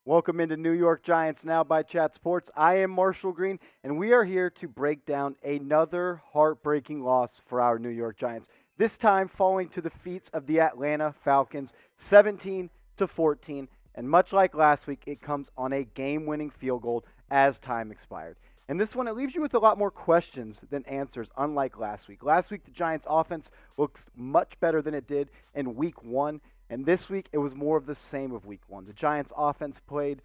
Welcome into New York Giants Now by Chat Sports. I am Marshall Green, and we are here to break down another heartbreaking loss for our New York Giants. This time falling to the feet of the Atlanta Falcons, 17-14. And much like last week, it comes on a game-winning field goal as time expired. And this one, it leaves you with a lot more questions than answers, unlike last week. Last week, the Giants' offense looks much better than it did in Week 1. And this week, it was more of the same of Week 1. The Giants' offense played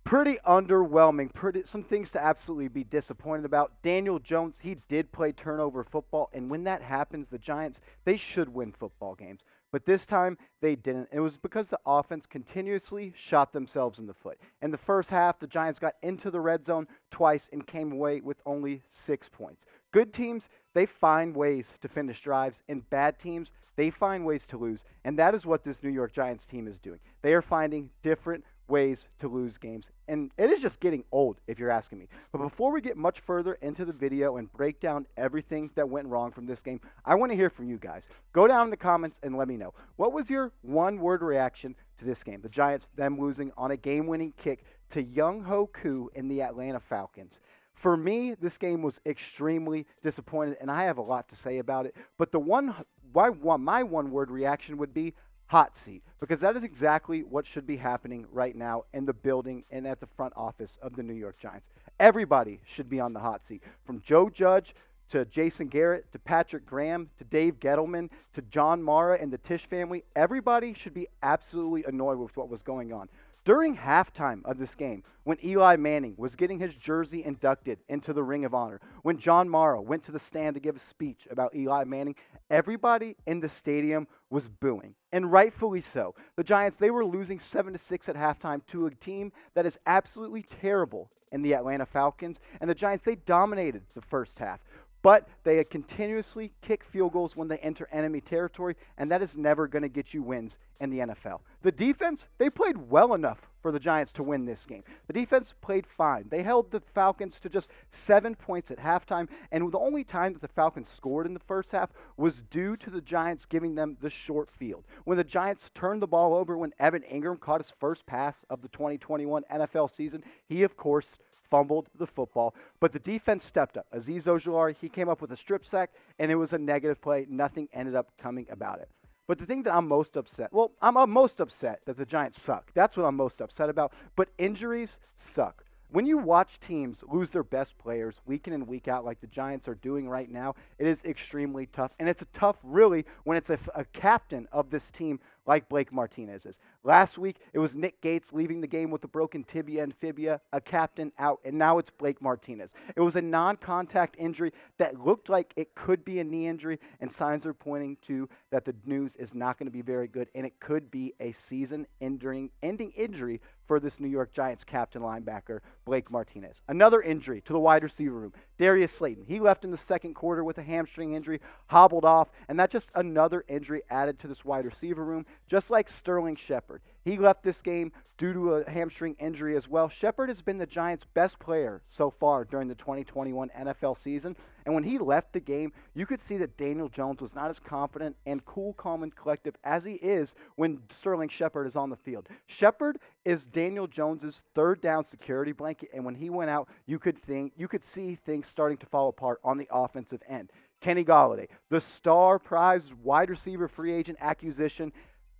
pretty underwhelming, some things to absolutely be disappointed about. Daniel Jones, he did play turnover football, and when that happens, the Giants, they should win football games. But this time, they didn't. It was because the offense continuously shot themselves in the foot. In the first half, the Giants got into the red zone twice and came away with only 6 points. Good teams, they find ways to finish drives, and bad teams, they find ways to lose. And that is what this New York Giants team is doing. They are finding different ways to lose games. And it is just getting old, if you're asking me. But before we get much further into the video and break down everything that went wrong from this game, I want to hear from you guys. Go down in the comments and let me know. What was your one-word reaction to this game? The Giants, them losing on a game-winning kick to Younghoe Koo in the Atlanta Falcons. For me, this game was extremely disappointing, and I have a lot to say about it. But my one-word reaction would be hot seat, because that is exactly what should be happening right now in the building and at the front office of the New York Giants. Everybody should be on the hot seat, from Joe Judge to Jason Garrett to Patrick Graham to Dave Gettleman to John Mara and the Tisch family. Everybody should be absolutely annoyed with what was going on. During halftime of this game, when Eli Manning was getting his jersey inducted into the Ring of Honor, when John Morrow went to the stand to give a speech about Eli Manning, everybody in the stadium was booing, and rightfully so. The Giants, they were losing 7-6 at halftime to a team that is absolutely terrible in the Atlanta Falcons, and the Giants, they dominated the first half. But they had continuously kick field goals when they enter enemy territory, and that is never going to get you wins in the NFL. The defense, they played well enough for the Giants to win this game. The defense played fine. They held the Falcons to just 7 points at halftime, and the only time that the Falcons scored in the first half was due to the Giants giving them the short field. When the Giants turned the ball over, when Evan Ingram caught his first pass of the 2021 NFL season, he, of course, fumbled the football, but the defense stepped up. Azeez Ojulari, he came up with a strip sack, and it was a negative play. Nothing ended up coming about it. But the thing that I'm most upset, I'm most upset that the Giants suck. That's what I'm most upset about. But injuries suck. When you watch teams lose their best players week in and week out like the Giants are doing right now, it is extremely tough. And it's tough, really, when it's a captain of this team like Blake Martinez is. Last week, it was Nick Gates leaving the game with a broken tibia and fibia, a captain out, and now it's Blake Martinez. It was a non-contact injury that looked like it could be a knee injury, and signs are pointing to that the news is not going to be very good, and it could be a season-ending injury for this New York Giants captain linebacker, Blake Martinez. Another injury to the wide receiver room, Darius Slayton. He left in the second quarter with a hamstring injury, hobbled off, and that's just another injury added to this wide receiver room, just like Sterling Shepard. He left this game due to a hamstring injury as well. Shepard has been the Giants' best player so far during the 2021 NFL season, and when he left the game, you could see that Daniel Jones was not as confident and cool, calm, and collective as he is when Sterling Shepard is on the field. Shepard is Daniel Jones's third down security blanket, and when he went out, you could see things starting to fall apart on the offensive end. Kenny Golladay, the star prize wide receiver free agent acquisition,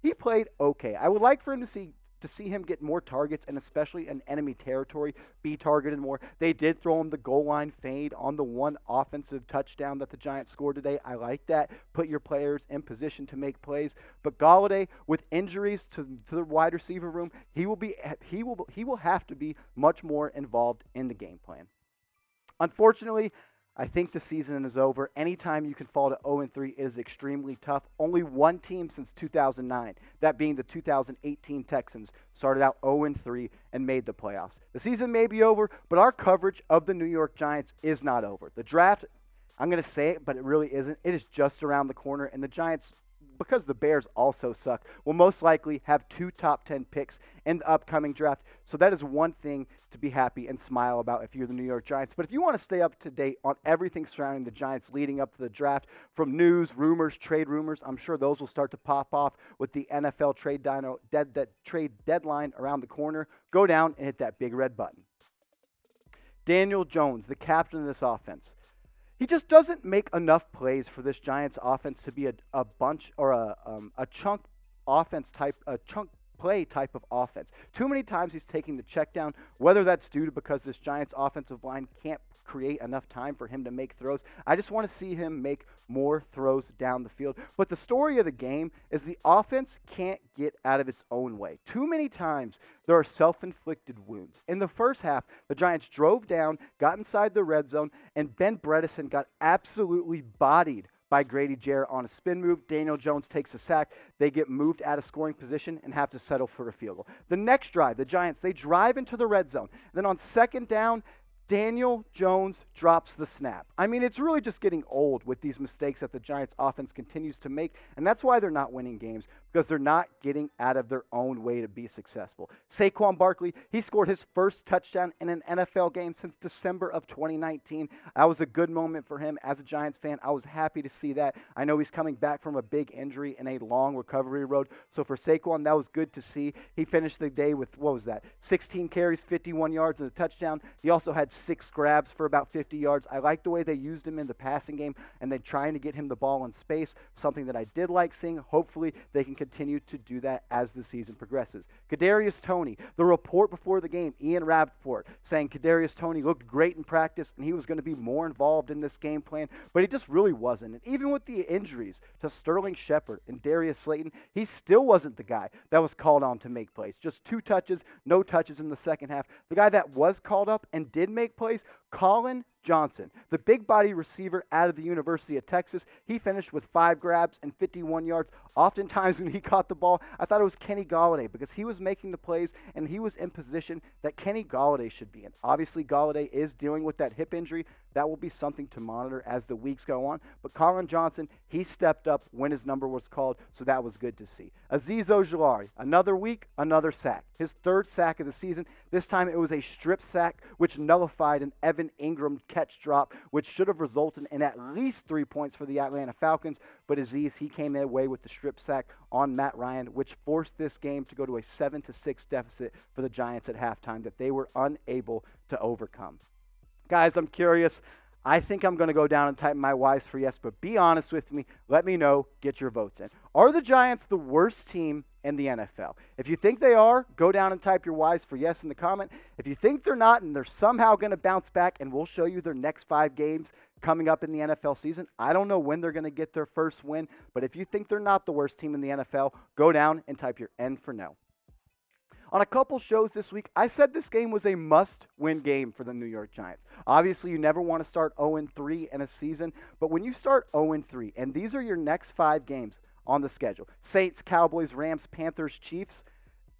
he played okay. I would like for him to see him get more targets, and especially in enemy territory, be targeted more. They did throw him the goal line fade on the one offensive touchdown that the Giants scored today. I like that. Put your players in position to make plays. But Golladay, with injuries to the wide receiver room, he will have to be much more involved in the game plan. Unfortunately, I think the season is over. Anytime you can fall to 0-3, it is extremely tough. Only one team since 2009, that being the 2018 Texans, started out 0-3 and made the playoffs. The season may be over, but our coverage of the New York Giants is not over. The draft, I'm going to say it, but it really isn't. It is just around the corner, and the Giants, because the Bears also suck, will most likely have 2 top 10 picks in the upcoming draft. So that is one thing to be happy and smile about if you're the New York Giants. But if you want to stay up to date on everything surrounding the Giants leading up to the draft, from news, rumors, trade rumors, I'm sure those will start to pop off with the NFL trade deadline around the corner. Go down and hit that big red button. Daniel Jones, the captain of this offense. He just doesn't make enough plays for this Giants offense to be a bunch or a chunk offense type, a chunk play type of offense. Too many times he's taking the check down, whether that's due to because this Giants offensive line can't create enough time for him to make throws. I just want to see him make more throws down the field. But the story of the game is the offense can't get out of its own way. Too many times there are self-inflicted wounds. In the first half, the Giants drove down, got inside the red zone, and Ben Bredeson got absolutely bodied by Grady Jarrett on a spin move. Daniel Jones takes a sack. They get moved out of scoring position and have to settle for a field goal. The next drive, the Giants, they drive into the red zone. Then on second down, Daniel Jones drops the snap. I mean, it's really just getting old with these mistakes that the Giants offense continues to make, and that's why they're not winning games, because they're not getting out of their own way to be successful. Saquon Barkley, he scored his first touchdown in an NFL game since December of 2019. That was a good moment for him as a Giants fan. I was happy to see that. I know he's coming back from a big injury and a long recovery road, so for Saquon, that was good to see. He finished the day with, 16 carries, 51 yards, and a touchdown. He also had 6 grabs for about 50 yards. I like the way they used him in the passing game, and they're trying to get him the ball in space, something that I did like seeing. Hopefully, they can continue to do that as the season progresses. Kadarius Toney, the report before the game, Ian Rappaport, saying Kadarius Toney looked great in practice, and he was going to be more involved in this game plan, but he just really wasn't. And even with the injuries to Sterling Shepard and Darius Slayton, he still wasn't the guy that was called on to make plays. Just 2 touches, no touches in the second half. The guy that was called up and did make plays, Colin Johnson, the big body receiver out of the University of Texas. He finished with 5 grabs and 51 yards. Oftentimes when he caught the ball, I thought it was Kenny Golladay because he was making the plays and he was in position that Kenny Golladay should be in. Obviously, Golladay is dealing with that hip injury. That will be something to monitor as the weeks go on. But Colin Johnson, he stepped up when his number was called, so that was good to see. Azeez Ojulari, another week, another sack. His 3rd sack of the season. This time it was a strip sack, which nullified an Evan Ingram catch drop, which should have resulted in at least 3 points for the Atlanta Falcons. But Azeez, he came away with the strip sack on Matt Ryan, which forced this game to go to a 7-6 deficit for the Giants at halftime that they were unable to overcome. Guys, I'm curious. I think I'm going to go down and type my Y's for yes, but be honest with me. Let me know. Get your votes in. Are the Giants the worst team in the NFL? If you think they are, go down and type your Y's for yes in the comment. If you think they're not and they're somehow going to bounce back, and we'll show you their next 5 games coming up in the NFL season. I don't know when they're going to get their first win, but if you think they're not the worst team in the NFL, go down and type your N for no. On a couple shows this week, I said this game was a must-win game for the New York Giants. Obviously, you never want to start 0-3 in a season, but when you start 0-3, and these are your next 5 games on the schedule, Saints, Cowboys, Rams, Panthers, Chiefs,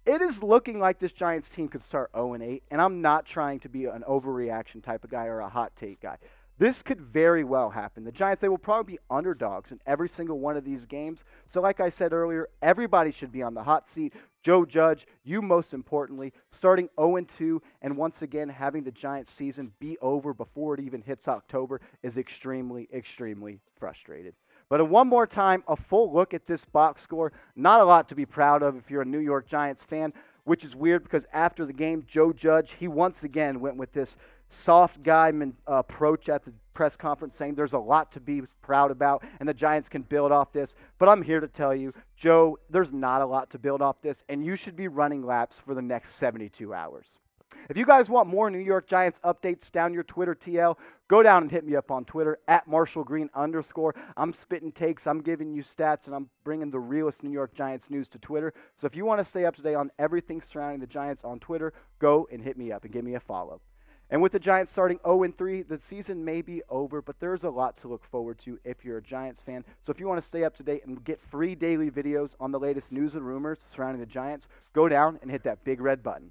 it is looking like this Giants team could start 0-8, and I'm not trying to be an overreaction type of guy or a hot take guy. This could very well happen. The Giants, they will probably be underdogs in every single one of these games. So like I said earlier, everybody should be on the hot seat. Joe Judge, you most importantly, starting 0-2 and once again having the Giants season be over before it even hits October is extremely, extremely frustrated. But one more time, a full look at this box score. Not a lot to be proud of if you're a New York Giants fan, which is weird because after the game, Joe Judge, he once again went with this soft guy approach at the press conference saying there's a lot to be proud about and the Giants can build off this. But I'm here to tell you, Joe, there's not a lot to build off this, and you should be running laps for the next 72 hours. If you guys want more New York Giants updates down your Twitter TL, go down and hit me up on Twitter at @MarshallGreen_. I'm spitting takes, I'm giving you stats, and I'm bringing the realest New York Giants news to Twitter. So if you want to stay up to date on everything surrounding the Giants on Twitter, go and hit me up and give me a follow. And with the Giants starting 0-3, the season may be over, but there's a lot to look forward to if you're a Giants fan. So if you want to stay up to date and get free daily videos on the latest news and rumors surrounding the Giants, go down and hit that big red button.